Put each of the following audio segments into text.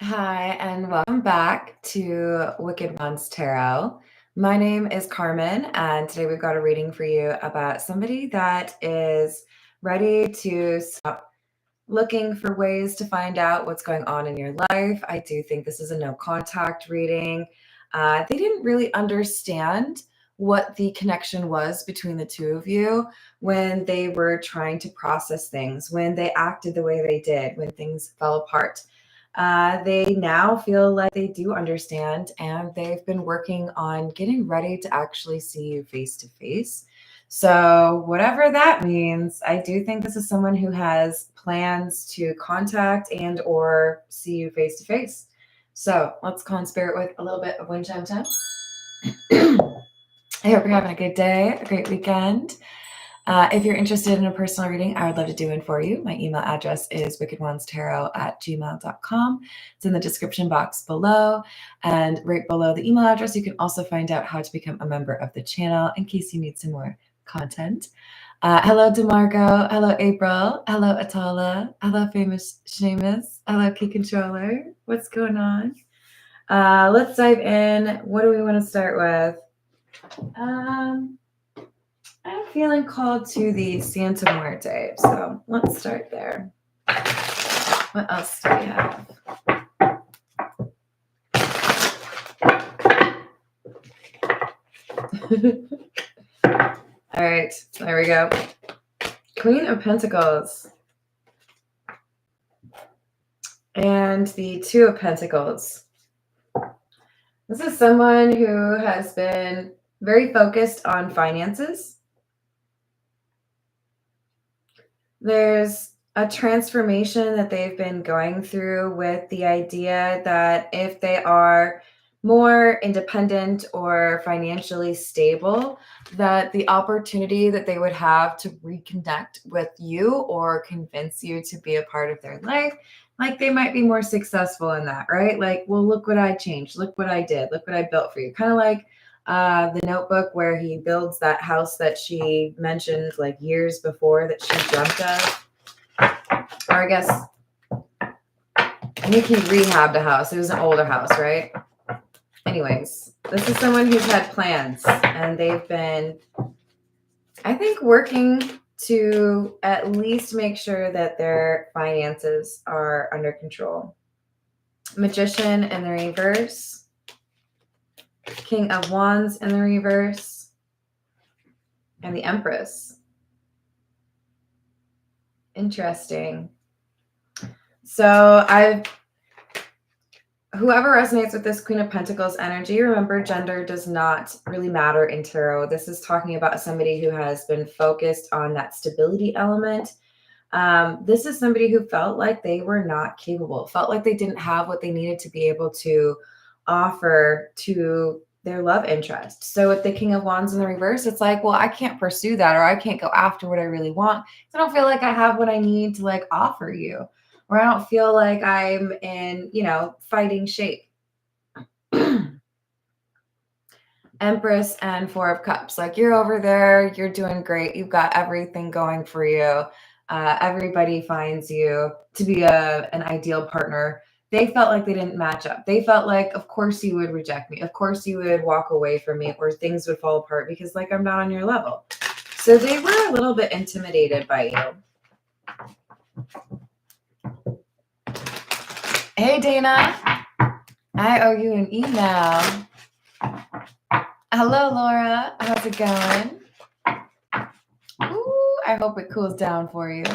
Hi, and welcome back to Wicked Ones Tarot. My name is Carmen, and today we've got a reading for you about somebody that is ready to stop looking for ways to find out what's going on in your life. I do think this is a no contact reading. They didn't really understand what the connection was between the two of you when they were trying to process things, when they acted the way they did, when things fell apart. They now feel like they do understand, and they've been working on getting ready to actually see you face to face. So, whatever that means, I do think this is someone who has plans to contact and or see you face to face. So, let's call in spirit with a little bit of wind chime time. I hope you're having a good day, a great weekend. If you're interested in a personal reading, I would love to do one for you. My email address is wickedonestarot@gmail.com. It's in the description box below. And right below the email address, you can also find out how to become a member of the channel in case you need some more content. Hello, DeMarco. Hello, April. Hello, Atala. Hello, Famous Seamus. Hello, Key Controller. What's going on? Let's dive in. What do we want to start with? I'm feeling called to the Santa Muerte, so let's start there. What else do we have? All right, there we go. Queen of Pentacles. And the Two of Pentacles. This is someone who has been very focused on finances. There's a transformation that they've been going through with the idea that if they are more independent or financially stable, that the opportunity that they would have to reconnect with you or convince you to be a part of their life, like they might be more successful in that, right? Like, well, look what I changed. Look what I did. Look what I built for you. Kind of like the Notebook, where he builds that house that she mentioned like years before that she dreamt of. Or I guess I think he rehabbed a house. It was an older house, right? Anyways, this is someone who's had plans, and they've been, I think, working to at least make sure that their finances are under control. Magician in the reverse. King of Wands in the reverse, and the Empress. Interesting. So whoever resonates with this Queen of Pentacles energy, remember, gender does not really matter in tarot. This is talking about somebody who has been focused on that stability element. This is somebody who felt like they were not capable, felt like they didn't have what they needed to be able to offer to their love interest. So with the King of Wands in the reverse, it's like, well, I can't pursue that, or I can't go after what I really want. I don't feel like I have what I need to like offer you, or I don't feel like I'm in, fighting shape. Empress and Four of Cups. Like, you're over there, you're doing great. You've got everything going for you. Everybody finds you to be an ideal partner. They felt like they didn't match up. They felt like, of course you would reject me. Of course you would walk away from me, or things would fall apart because like I'm not on your level. So they were a little bit intimidated by you. Hey, Dana. I owe you an email. Hello, Laura. How's it going? Ooh, I hope it cools down for you.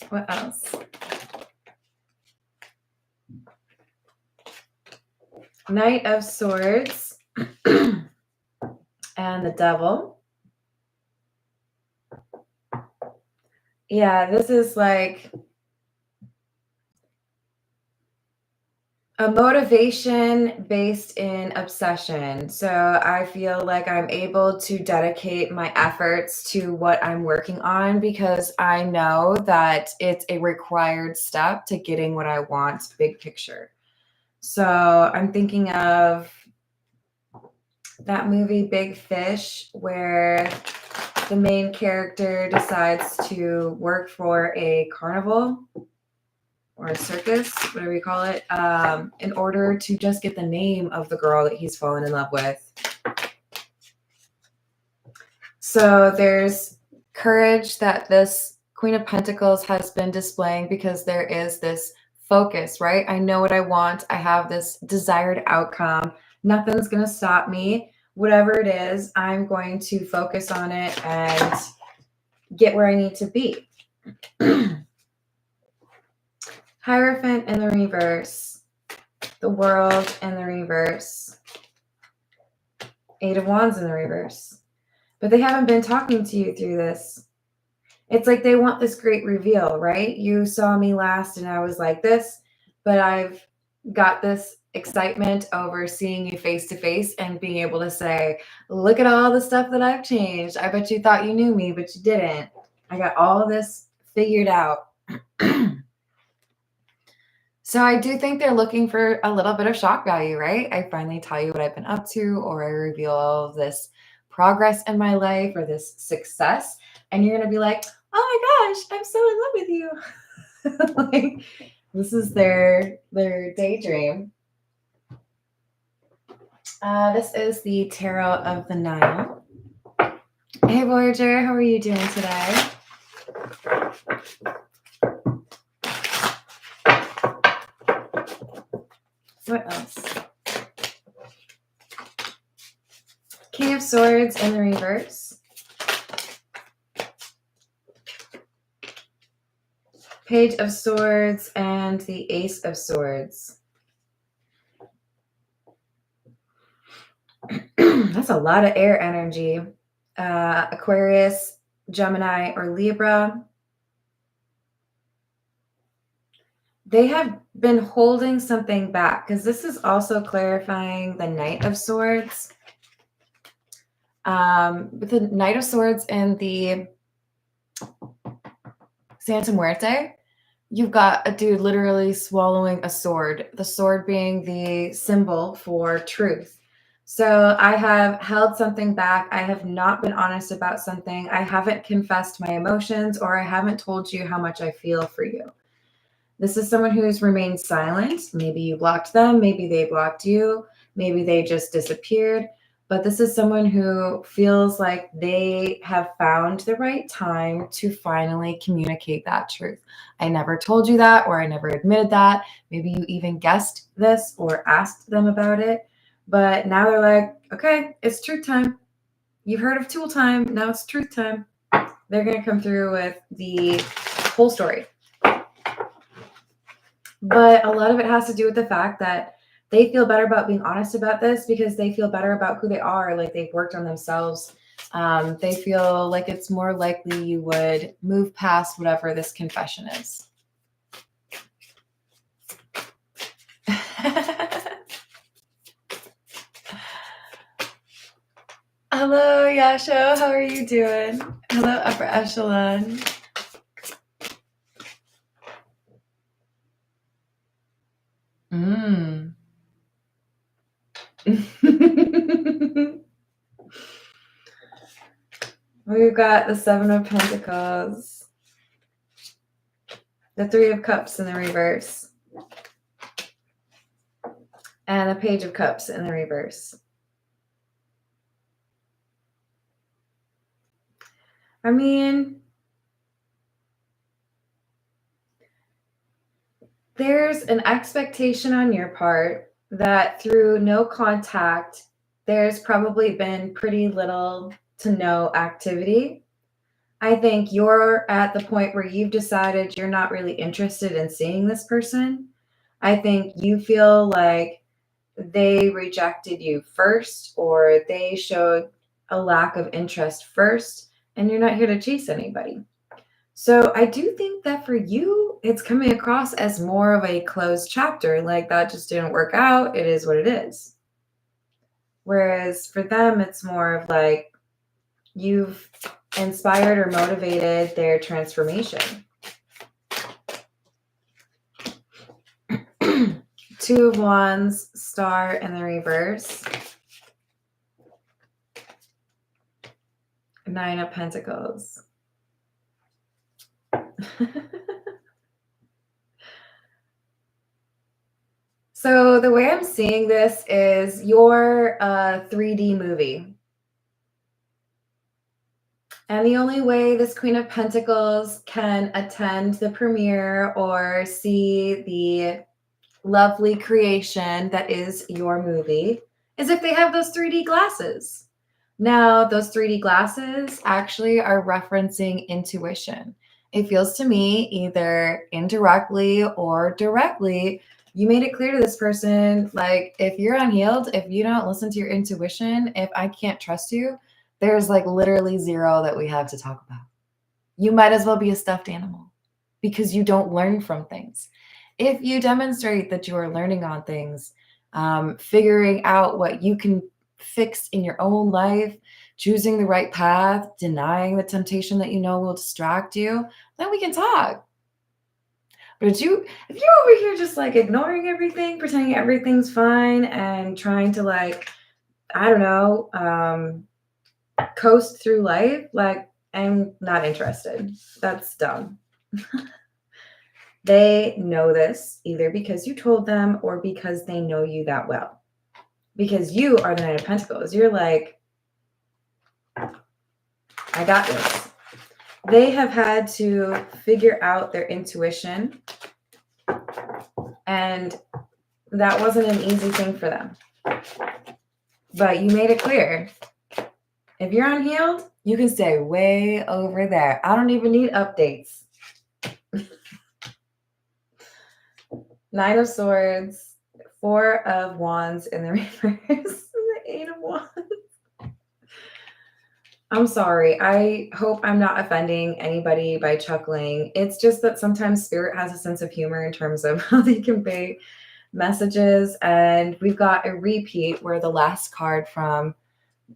What else? Knight of Swords and the Devil. Yeah, this is like a motivation based in obsession. So I feel like I'm able to dedicate my efforts to what I'm working on because I know that it's a required step to getting what I want, big picture. So I'm thinking of that movie Big Fish, where the main character decides to work for a carnival or a circus, whatever you call it, in order to just get the name of the girl that he's fallen in love with. So there's courage that this Queen of Pentacles has been displaying because there is this focus, right? I know what I want. I have this desired outcome. Nothing's going to stop me. Whatever it is, I'm going to focus on it and get where I need to be. Hierophant in the reverse. The World in the reverse. Eight of Wands in the reverse. But they haven't been talking to you through this. It's like they want this great reveal, right? You saw me last and I was like this, but I've got this excitement over seeing you face to face and being able to say, look at all the stuff that I've changed. I bet you thought you knew me, but you didn't. I got all this figured out. So I do think they're looking for a little bit of shock value, right? I finally tell you what I've been up to, or I reveal all of this progress in my life or this success. And you're going to be like, oh my gosh, I'm so in love with you. Like, this is their daydream. This is the Tarot of the Nile. Hey, Voyager, how are you doing today? What else? King of Swords in the reverse. Page of Swords and the Ace of Swords. That's a lot of air energy. Aquarius, Gemini, or Libra. They have been holding something back because this is also clarifying the Knight of Swords. With the Knight of Swords and the Santa Muerte, you've got a dude literally swallowing a sword, the sword being the symbol for truth. So I have held something back. I have not been honest about something. I haven't confessed my emotions, or I haven't told you how much I feel for you. This is someone who's remained silent. Maybe you blocked them. Maybe they blocked you. Maybe they just disappeared. But this is someone who feels like they have found the right time to finally communicate that truth. I never told you that, or I never admitted that. Maybe you even guessed this or asked them about it. But now they're like, okay, it's truth time. You've heard of tool time. Now it's truth time. They're going to come through with the whole story. But a lot of it has to do with the fact that they feel better about being honest about this because they feel better about who they are, like they've worked on themselves. They feel like it's more likely you would move past whatever this confession is. Hello, Yasho. How are you doing? Hello, Upper Echelon. We've got the Seven of Pentacles, the Three of Cups in the reverse, and the Page of Cups in the reverse. I mean, there's an expectation on your part that through no contact, there's probably been pretty little to no activity. I think you're at the point where you've decided you're not really interested in seeing this person. I think you feel like they rejected you first, or they showed a lack of interest first, and you're not here to chase anybody. So I do think that for you, it's coming across as more of a closed chapter, like that just didn't work out. It is what it is. Whereas for them, it's more of like you've inspired or motivated their transformation. Two of Wands, Star in the reverse. Nine of Pentacles. So the way I'm seeing this is you're a 3D movie. And the only way this Queen of Pentacles can attend the premiere or see the lovely creation that is your movie is if they have those 3D glasses. Now, those 3D glasses actually are referencing intuition. It feels to me either indirectly or directly, you made it clear to this person, like, if you're unhealed, if you don't listen to your intuition, if I can't trust you, there's like literally zero that we have to talk about. You might as well be a stuffed animal because you don't learn from things. If you demonstrate that you are learning on things, figuring out what you can fix in your own life, choosing the right path, denying the temptation that you know will distract you, then we can talk. But if you're over here just like ignoring everything, pretending everything's fine and trying to like, I don't know, coast through life, like I'm not interested. That's dumb. They know this either because you told them or because they know you that well. Because you are the Knight of Pentacles. You're like, I got this. They have had to figure out their intuition, and that wasn't an easy thing for them. But you made it clear. If you're unhealed, you can stay way over there. I don't even need updates. Nine of Swords, Four of Wands in the reverse, and the Eight of Wands. I'm sorry. I hope I'm not offending anybody by chuckling. It's just that sometimes Spirit has a sense of humor in terms of how they convey messages. And we've got a repeat where the last card from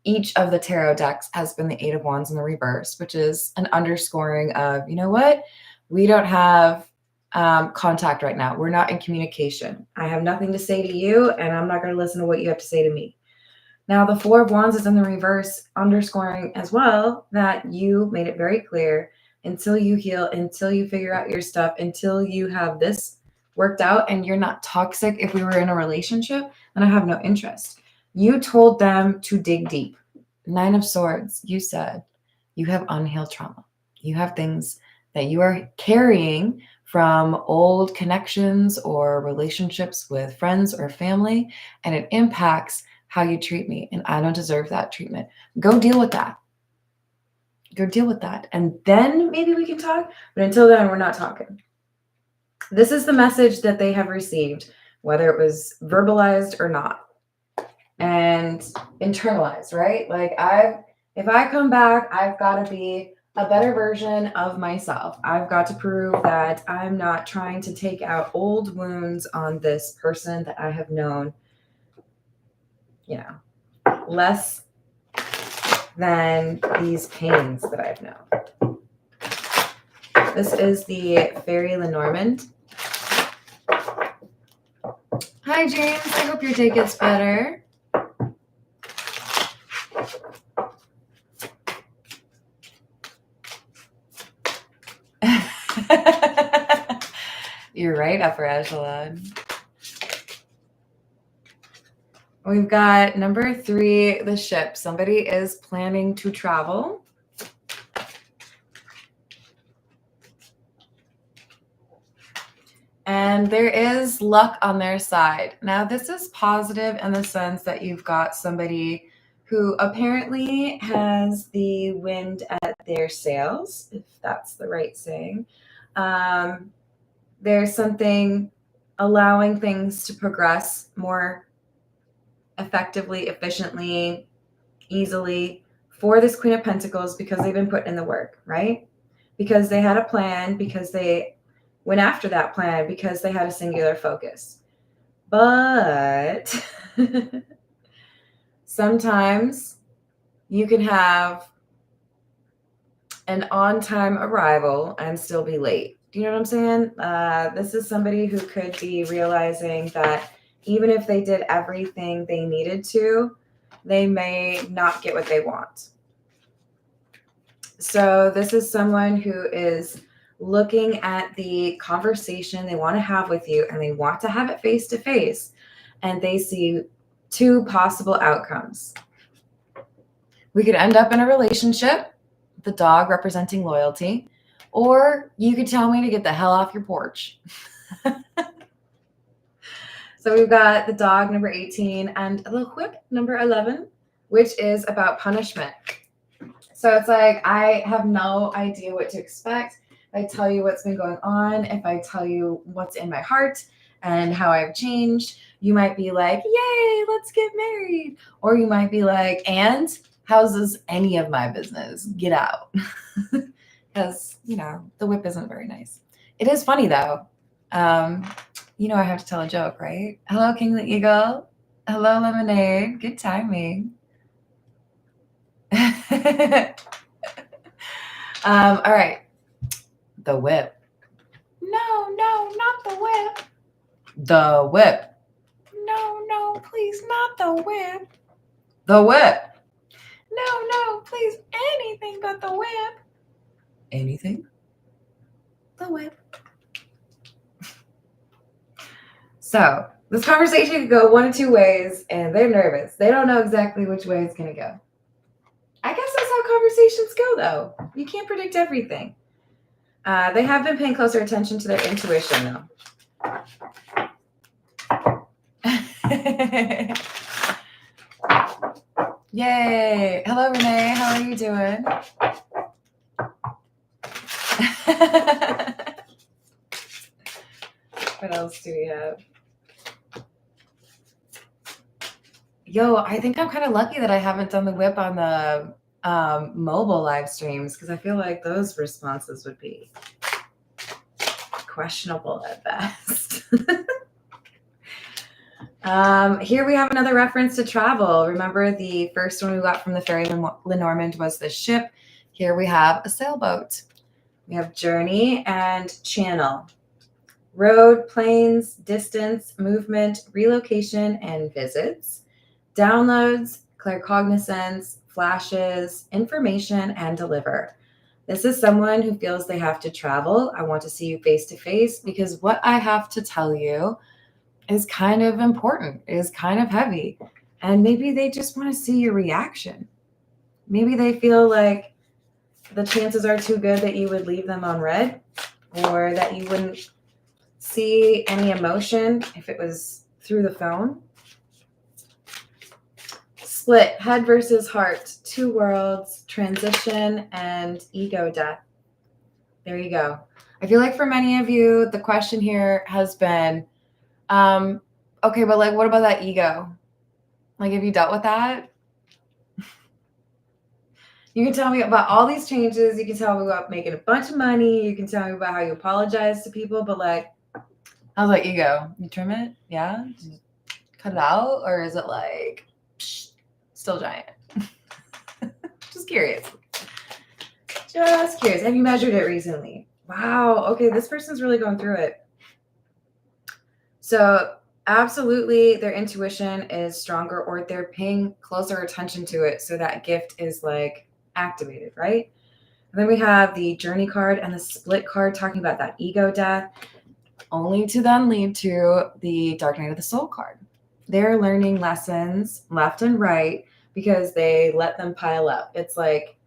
each of the tarot decks has been the Eight of Wands in the reverse, which is an underscoring of, you know what? We don't have contact right now. We're not in communication. I have nothing to say to you, and I'm not going to listen to what you have to say to me. Now, the Four of Wands is in the reverse, underscoring as well that you made it very clear until you heal, until you figure out your stuff, until you have this worked out and you're not toxic. If we were in a relationship, then I have no interest. You told them to dig deep. Nine of Swords, you said you have unhealed trauma. You have things that you are carrying from old connections or relationships with friends or family, and it impacts how you treat me, and I don't deserve that treatment. Go deal with that. Go deal with that. And then maybe we can talk, but until then, we're not talking. This is the message that they have received, whether it was verbalized or not. And internalized, right? Like if I come back, I've got to be a better version of myself. I've got to prove that I'm not trying to take out old wounds on this person that I have known, you know, less than these pains that I've known. This is the Fairy Lenormand. Hi, James. I hope your day gets better. You're right, upper echelon. We've got number 3, the ship. Somebody is planning to travel. And there is luck on their side. Now, this is positive in the sense that you've got somebody who apparently has the wind at their sails, if that's the right saying. There's something allowing things to progress more effectively, efficiently, easily for this Queen of Pentacles because they've been put in the work, right? Because they had a plan, because they went after that plan, because they had a singular focus. But sometimes you can have an on-time arrival and still be late. Do you know what I'm saying? This is somebody who could be realizing that even if they did everything they needed to, they may not get what they want. So this is someone who is looking at the conversation they want to have with you, and they want to have it face to face, and they see two possible outcomes. We could end up in a relationship, the dog representing loyalty, or you could tell me to get the hell off your porch. So we've got the dog, number 18, and the whip, number 11, which is about punishment. So it's like, I have no idea what to expect. I tell you what's been going on, if I tell you what's in my heart and how I've changed, you might be like, yay, let's get married. Or you might be like, and how's this any of my business? Get out. Because, the whip isn't very nice. It is funny, though. I have to tell a joke, right? Hello, King the Eagle. Hello, Lemonade. Good timing. All right. The whip. No, not the whip. The whip. No, please, not the whip. The whip. No, please, anything but the whip. Anything? The whip. So this conversation could go one of two ways, and they're nervous. They don't know exactly which way it's going to go. I guess that's how conversations go, though. You can't predict everything. They have been paying closer attention to their intuition, though. Yay. Hello, Renee. How are you doing? What else do we have? Yo, I think I'm kind of lucky that I haven't done the whip on the mobile live streams, because I feel like those responses would be questionable at best. Here we have another reference to travel. Remember, the first one we got from the Fairy Lenormand was the ship. Here we have a sailboat. We have journey and channel. Road, planes, distance, movement, relocation, and visits. Downloads, claircognizance, flashes, information, and deliver. This is someone who feels they have to travel. I want to see you face to face, because what I have to tell you is kind of important, is kind of heavy. And maybe they just want to see your reaction. Maybe they feel like the chances are too good that you would leave them on red, or that you wouldn't see any emotion if it was through the phone. Split, head versus heart, two worlds, transition, and ego death. There you go. I feel like for many of you, the question here has been, okay, but like, what about that ego? Like, have you dealt with that? You can tell me about all these changes. You can tell me about making a bunch of money. You can tell me about how you apologize to people, but like, how's that ego? You trim it? Yeah? Did you cut it out? Or is it like, still giant? Just curious. Just curious. Have you measured it recently? Wow. Okay, this person's really going through it. So absolutely, their intuition is stronger, or they're paying closer attention to it, so that gift is like activated, right? And then we have the journey card and the split card talking about that ego death, only to then lead to the dark night of the soul card. They're learning lessons left and right because they let them pile up. It's like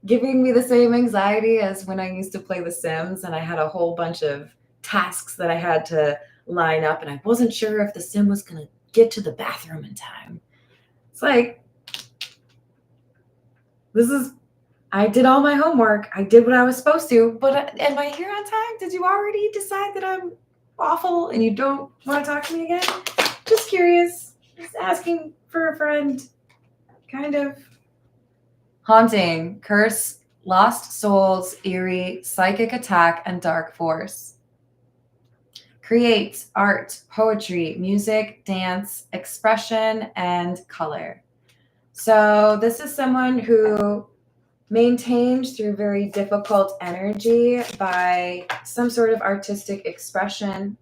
giving me the same anxiety as when I used to play The Sims and I had a whole bunch of tasks that I had to line up and I wasn't sure if the sim was going to get to the bathroom in time. It's like, I did all my homework. I did what I was supposed to, but am I here on time? Did you already decide that I'm awful and you don't want to talk to me again? Just curious. Just asking for a friend. Kind of. Haunting, curse, lost souls, eerie, psychic attack, and dark force. Create, art, poetry, music, dance, expression, and color. So this is someone who maintains through very difficult energy by some sort of artistic expression.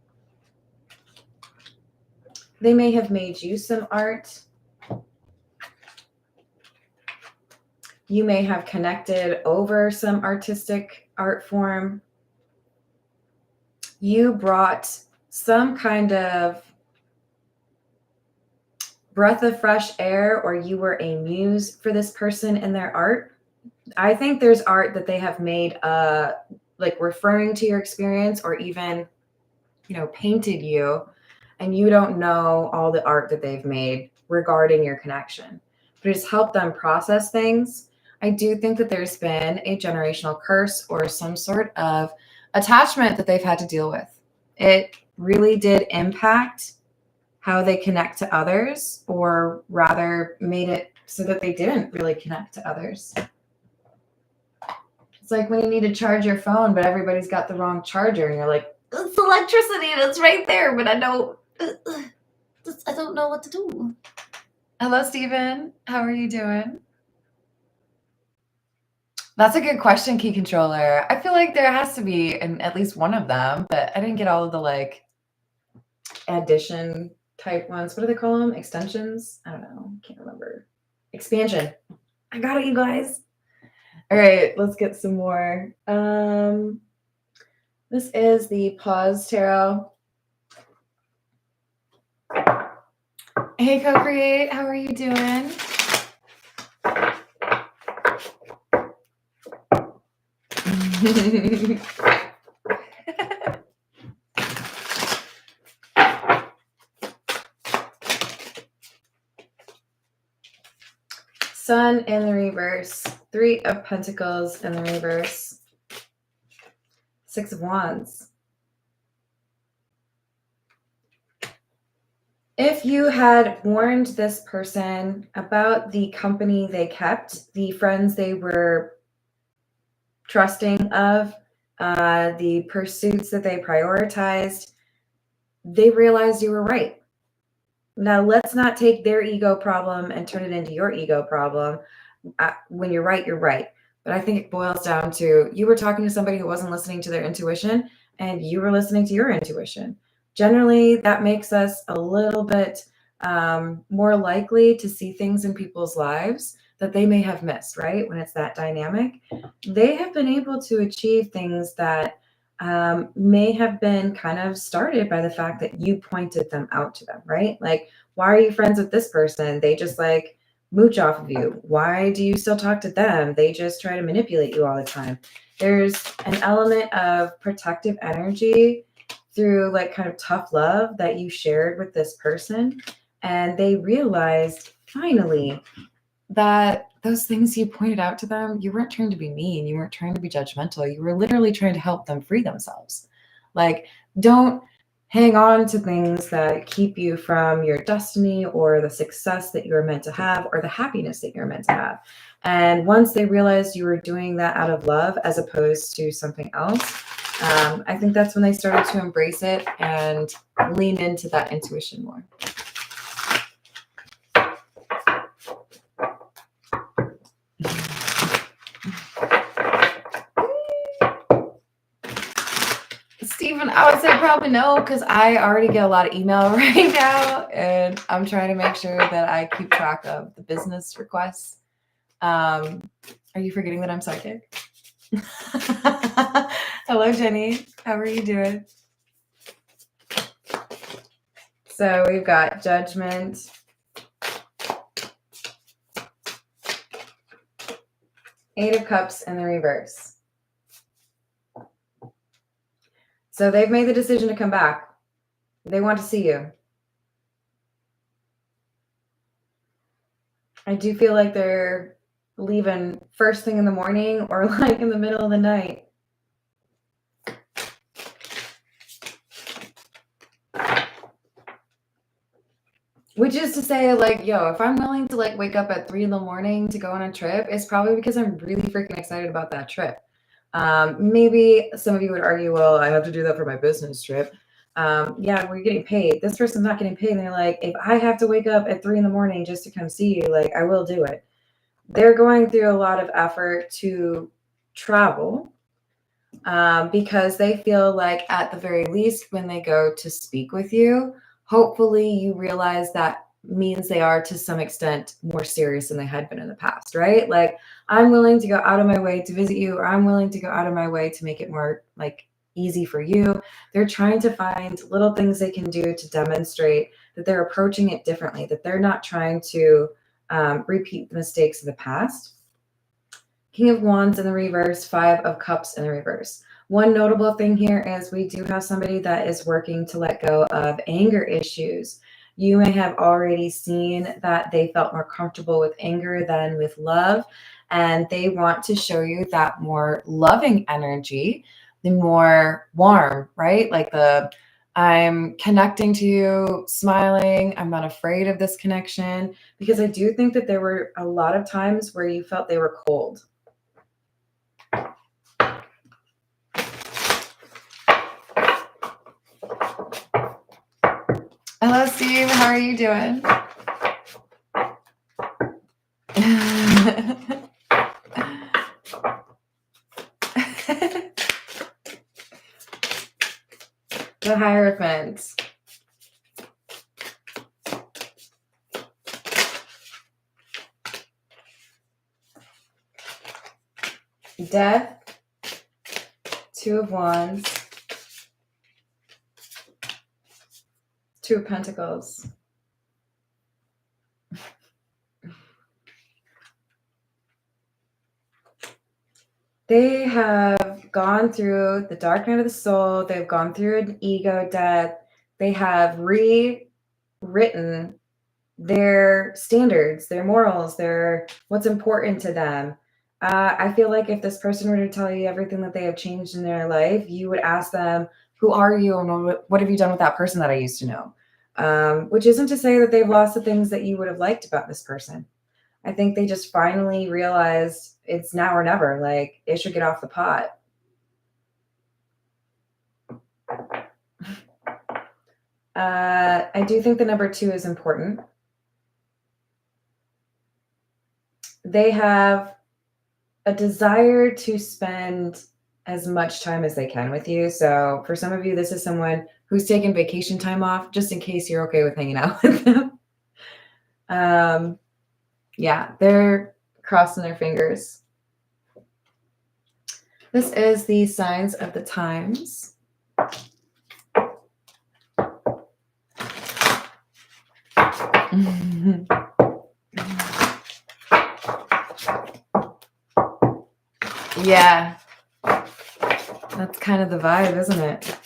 They may have made you some art. You may have connected over some artistic art form. You brought some kind of breath of fresh air, or you were a muse for this person in their art. I think there's art that they have made, like referring to your experience, or even, painted you, and you don't know all the art that they've made regarding your connection, but it's helped them process things. I do think that there's been a generational curse or some sort of attachment that they've had to deal with. It really did impact how they connect to others, or rather made it so that they didn't really connect to others. It's like when you need to charge your phone, but everybody's got the wrong charger, and you're like, it's electricity and it's right there, but I don't know what to do. Hello, Steven. How are you doing? That's a good question, Key Controller. I feel like there has to be at least one of them, but I didn't get all of the addition type ones. What do they call them? Extensions? I don't know. Can't remember. Expansion. I got it, you guys. All right, let's get some more. This is the Pause Tarot. Hey, Co-Create, how are you doing? Sun in the reverse, 3 of Pentacles in the reverse, 6 of Wands. If you had warned this person about the company they kept, the friends they were trusting of, the pursuits that they prioritized, they realized you were right. Now, let's not take their ego problem and turn it into your ego problem. When you're right, you're right. But I think it boils down to you were talking to somebody who wasn't listening to their intuition, and you were listening to your intuition. Generally, that makes us a little bit more likely to see things in people's lives that they may have missed, right? When it's that dynamic, they have been able to achieve things that may have been kind of started by the fact that you pointed them out to them, right? Like, why are you friends with this person? They just mooch off of you. Why do you still talk to them? They just try to manipulate you all the time. There's an element of protective energy through kind of tough love that you shared with this person. And they realized finally that those things you pointed out to them, you weren't trying to be mean. You weren't trying to be judgmental. You were literally trying to help them free themselves. Don't hang on to things that keep you from your destiny or the success that you're meant to have or the happiness that you're meant to have. And once they realized you were doing that out of love as opposed to something else, I think that's when they started to embrace it and lean into that intuition more. Stephen, I would say probably no, because I already get a lot of email right now, and I'm trying to make sure that I keep track of the business requests. Are you forgetting that I'm psychic? Hello, Jenny. How are you doing? So we've got Judgment, Eight of Cups in the reverse. So they've made the decision to come back. They want to see you. I do feel like they're leaving first thing in the morning or in the middle of the night. Which is to say, if I'm willing to wake up at 3 a.m. to go on a trip, it's probably because I'm really freaking excited about that trip. Maybe some of you would argue, well, I have to do that for my business trip. Yeah, we're getting paid. This person's not getting paid. And they're like, if I have to wake up at 3 a.m. just to come see you, I will do it. They're going through a lot of effort to travel because they feel at the very least, when they go to speak with you, hopefully you realize that means they are to some extent more serious than they had been in the past, right? Like, I'm willing to go out of my way to visit you, or I'm willing to go out of my way to make it more like easy for you. They're trying to find little things they can do to demonstrate that they're approaching it differently, that they're not trying to repeat the mistakes of the past. King of Wands in the reverse, Five of Cups in the reverse. One notable thing here is we do have somebody that is working to let go of anger issues. You may have already seen that they felt more comfortable with anger than with love, and they want to show you that more loving energy, the more warm, right? Like the I'm connecting to you, smiling. I'm not afraid of this connection, because I do think that there were a lot of times where you felt they were cold. Hello, Steve. How are you doing? The Hierophant. Death. Two of Wands. Two of Pentacles. They have gone through the dark night of the soul. They've gone through an ego death. They have rewritten their standards, their morals, their what's important to them. I feel like if this person were to tell you everything that they have changed in their life, you would ask them, who are you and what have you done with that person that I used to know? Which isn't to say that they've lost the things that you would have liked about this person. I think they just finally realized it's now or never. Like, it should get off the pot. I do think the number 2 is important. They have a desire to spend as much time as they can with you. So for some of you, this is someone who's taken vacation time off, just in case you're okay with hanging out with them. Yeah, they're crossing their fingers. This is the signs of the times. Yeah, that's kind of the vibe, isn't it?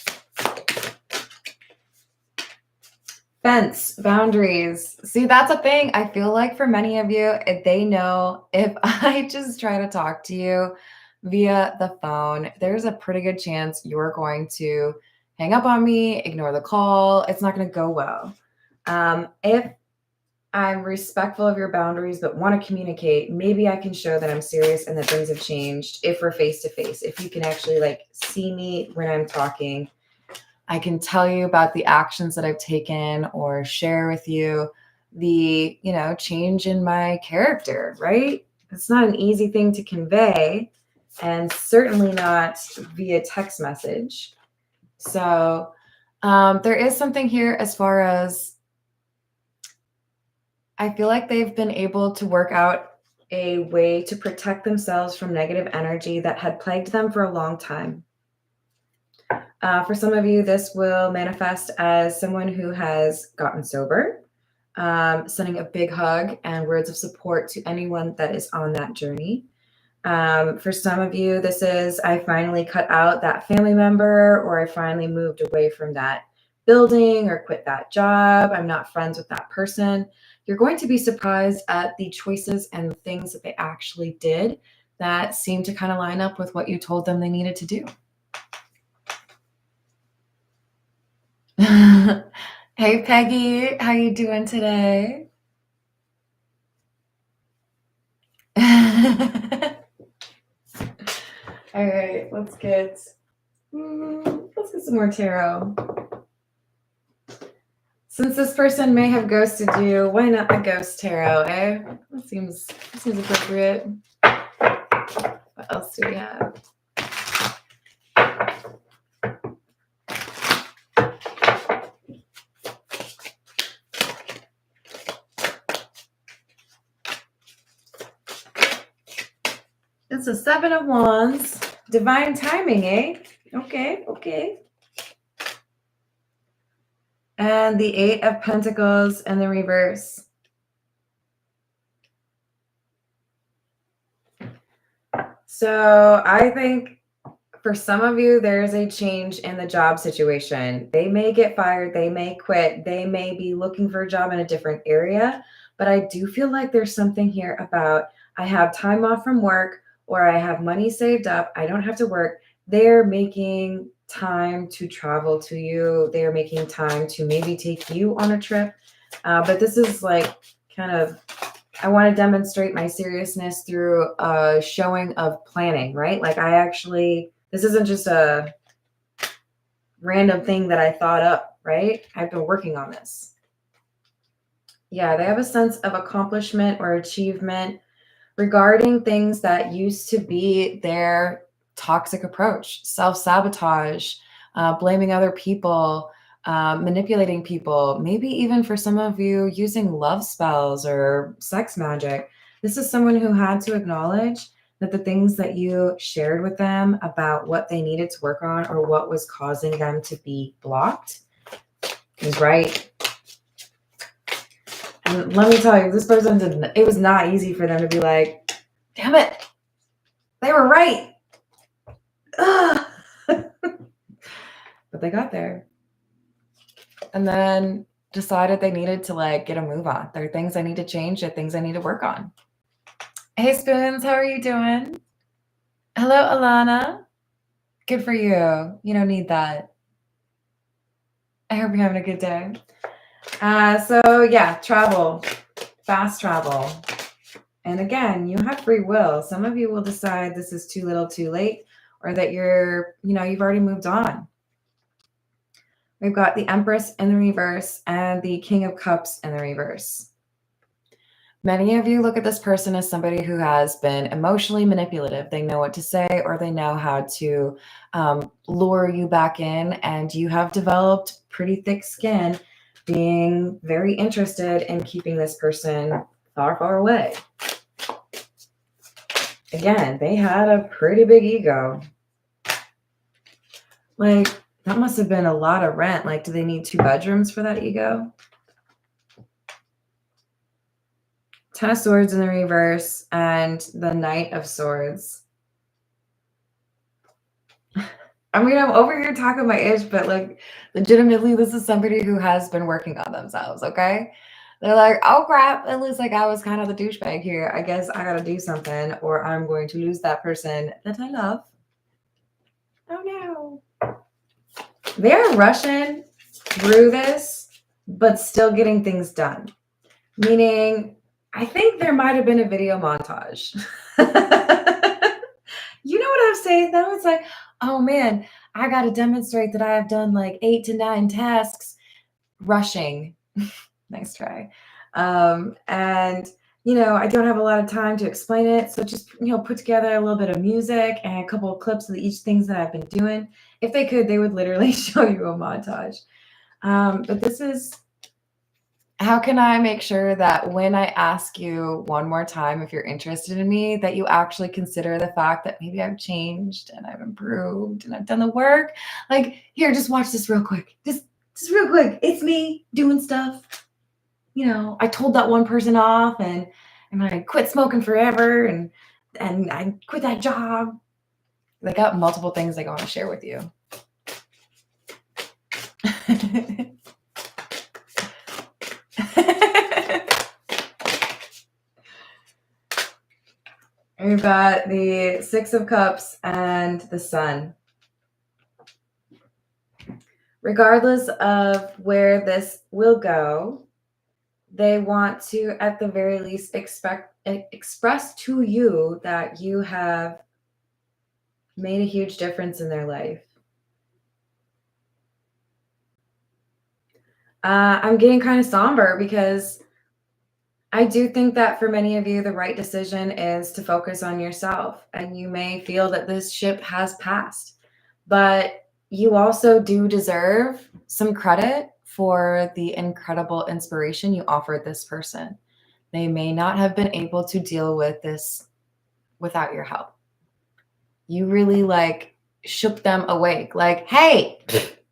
Fence, boundaries. See, that's a thing. I feel like for many of you, they know if I just try to talk to you via the phone, there's a pretty good chance you're going to hang up on me, ignore the call. It's not going to go well. If I'm respectful of your boundaries, but want to communicate, maybe I can show that I'm serious and that things have changed if we're face to face. If you can actually like see me when I'm talking, I can tell you about the actions that I've taken or share with you the, change in my character, right? It's not an easy thing to convey, and certainly not via text message. So there is something here as far as I feel like they've been able to work out a way to protect themselves from negative energy that had plagued them for a long time. For some of you, this will manifest as someone who has gotten sober, sending a big hug and words of support to anyone that is on that journey. For some of you, this is I finally cut out that family member, or I finally moved away from that building or quit that job. I'm not friends with that person. You're going to be surprised at the choices and the things that they actually did that seem to kind of line up with what you told them they needed to do. Hey, Peggy, how you doing today? All right, let's get some more tarot. Since this person may have ghosted you, why not the ghost tarot, eh? That seems appropriate. What else do we have? It's a 7 of Wands. Divine timing, eh? Okay, okay. And the 8 of Pentacles in the reverse. So I think for some of you, there's a change in the job situation. They may get fired, they may quit, they may be looking for a job in a different area. But I do feel like there's something here about I have time off from work or I have money saved up. I don't have to work. They're making time to travel to you. They're making time to maybe take you on a trip. But this is like kind of, I want to demonstrate my seriousness through a showing of planning, right? Like this isn't just a random thing that I thought up, right? I've been working on this. Yeah, they have a sense of accomplishment or achievement regarding things that used to be their toxic approach, self-sabotage, blaming other people, manipulating people, maybe even for some of you using love spells or sex magic. This is someone who had to acknowledge that the things that you shared with them about what they needed to work on or what was causing them to be blocked is right. And let me tell you, this person it was not easy for them to be like, damn it, they were right. But they got there. And then decided they needed to like get a move on. There are things I need to change, there are things I need to work on. Hey Spoons, how are you doing? Hello, Alana. Good for you. You don't need that. I hope you're having a good day. So yeah, travel, fast travel. And again, you have free will. Some of you will decide this is too little too late, or that you've already moved on. We've got the Empress in the reverse and the King of Cups in the reverse. Many of you look at this person as somebody who has been emotionally manipulative. They know what to say, or they know how to lure you back in, and you have developed pretty thick skin, being very interested in keeping this person far, far away. Again, they had a pretty big ego. Like, that must have been a lot of rent. Like, do they need 2 bedrooms for that ego? 10 of Swords in the reverse and the Knight of Swords. I mean, I'm over here talking my ish, but like, legitimately, this is somebody who has been working on themselves, okay? They're like, oh crap, it looks like I was kind of the douchebag here. I guess I gotta do something or I'm going to lose that person that I love. Oh no. They're rushing through this, but still getting things done. Meaning, I think there might have been a video montage. You know what I'm saying though? It's like, oh man, I got to demonstrate that I have done like 8 to 9 tasks. Rushing. Nice try. And I don't have a lot of time to explain it. So just, put together a little bit of music and a couple of clips of each things that I've been doing. If they could, they would literally show you a montage. But this is, how can I make sure that when I ask you one more time if you're interested in me, that you actually consider the fact that maybe I've changed and I've improved and I've done the work? Like, here, just watch this real quick. Just real quick. It's me doing stuff. I told that one person off and I quit smoking forever and I quit that job. They got multiple things they want to share with you. We've got the 6 of Cups and the Sun. Regardless of where this will go, they want to, at the very least, express to you that you have made a huge difference in their life. I'm getting kind of somber because I do think that for many of you, the right decision is to focus on yourself. And you may feel that this ship has passed, but you also do deserve some credit for the incredible inspiration you offered this person. They may not have been able to deal with this without your help. You really like shook them awake. Like, hey,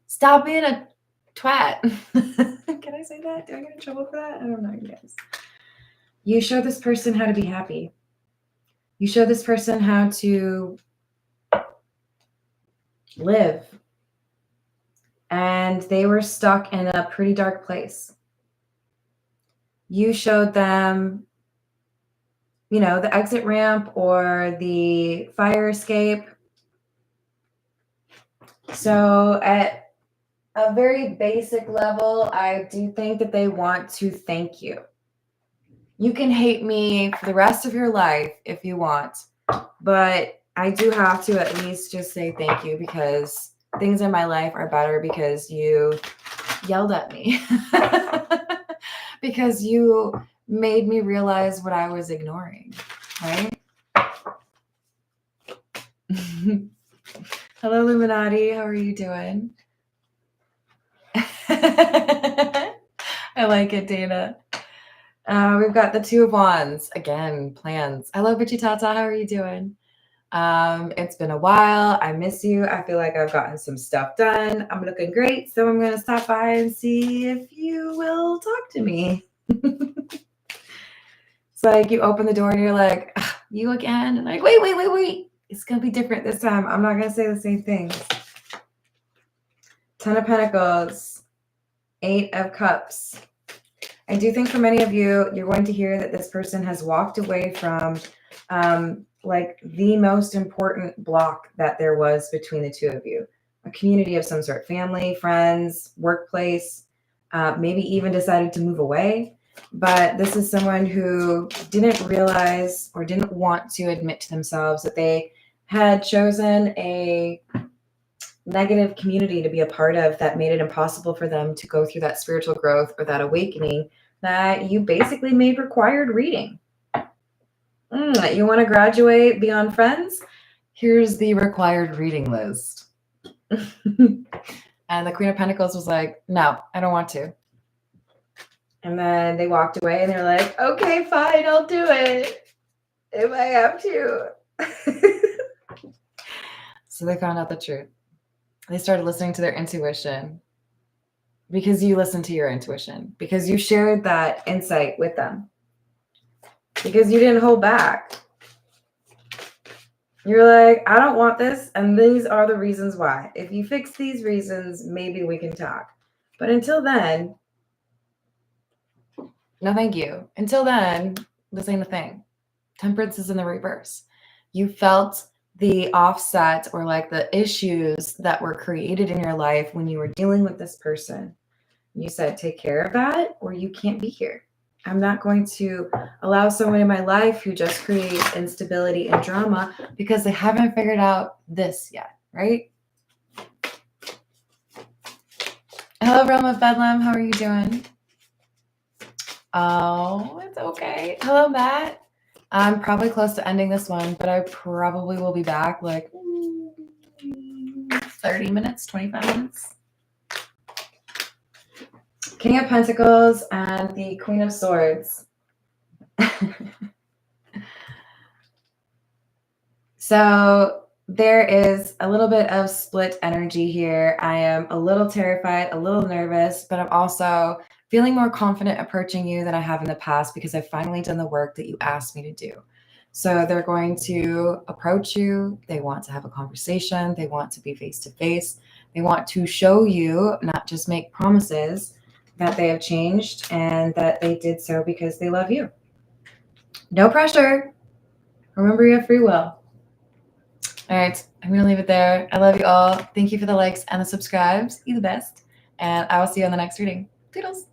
stop being a twat. Can I say that? Do I get in trouble for that? I don't know, you guys. You show this person how to be happy. You show this person how to live. And they were stuck in a pretty dark place. You showed them, you know, the exit ramp or the fire escape. So at a very basic level, I do think that they want to thank you. You can hate me for the rest of your life if you want, but I do have to at least just say thank you, because things in my life are better because you yelled at me. Because you made me realize what I was ignoring, right? Hello, Illuminati. How are you doing? I like it, Dana. We've got the Two of Wands. Again, plans. Hello, Bichitata. How are you doing? It's been a while. I miss you. I feel like I've gotten some stuff done. I'm looking great. So I'm going to stop by and see if you will talk to me. It's like you open the door and you're like, you again? And like, wait. It's going to be different this time. I'm not going to say the same things. 10 of Pentacles, 8 of Cups. I do think for many of you, you're going to hear that this person has walked away from like the most important block that there was between the two of you. A community of some sort, family, friends, workplace, maybe even decided to move away. But this is someone who didn't realize or didn't want to admit to themselves that they had chosen a negative community to be a part of that made it impossible for them to go through that spiritual growth or that awakening that you basically made required reading. You want to graduate beyond friends? Here's the required reading list. And the Queen of Pentacles was like, no, I don't want to. And then they walked away and they're like, okay, fine, I'll do it if I have to. So they found out the truth. They started listening to their intuition because you listened to your intuition, because you shared that insight with them, because you didn't hold back. You're like, I don't want this, and these are the reasons why. If you fix these reasons, maybe we can talk. But until then, no thank you. Until then, this ain't a thing. Temperance is in the reverse. You felt the offset or like the issues that were created in your life when you were dealing with this person. You said, take care of that or you can't be here. I'm not going to allow someone in my life who just creates instability and drama because they haven't figured out this yet, right? Hello, Realm of Bedlam. How are you doing? Oh, it's okay. Hello, Matt. I'm probably close to ending this one, but I probably will be back like 30 minutes, 25 minutes. King of Pentacles and the Queen of Swords. So there is a little bit of split energy here. I am a little terrified, a little nervous, but I'm also feeling more confident approaching you than I have in the past because I've finally done the work that you asked me to do. So they're going to approach you. They want to have a conversation. They want to be face to face. They want to show you, not just make promises, that they have changed and that they did so because they love you. No pressure. Remember, you have free will. All right, I'm going to leave it there. I love you all. Thank you for the likes and the subscribes. You're the best. And I will see you on the next reading. Toodles.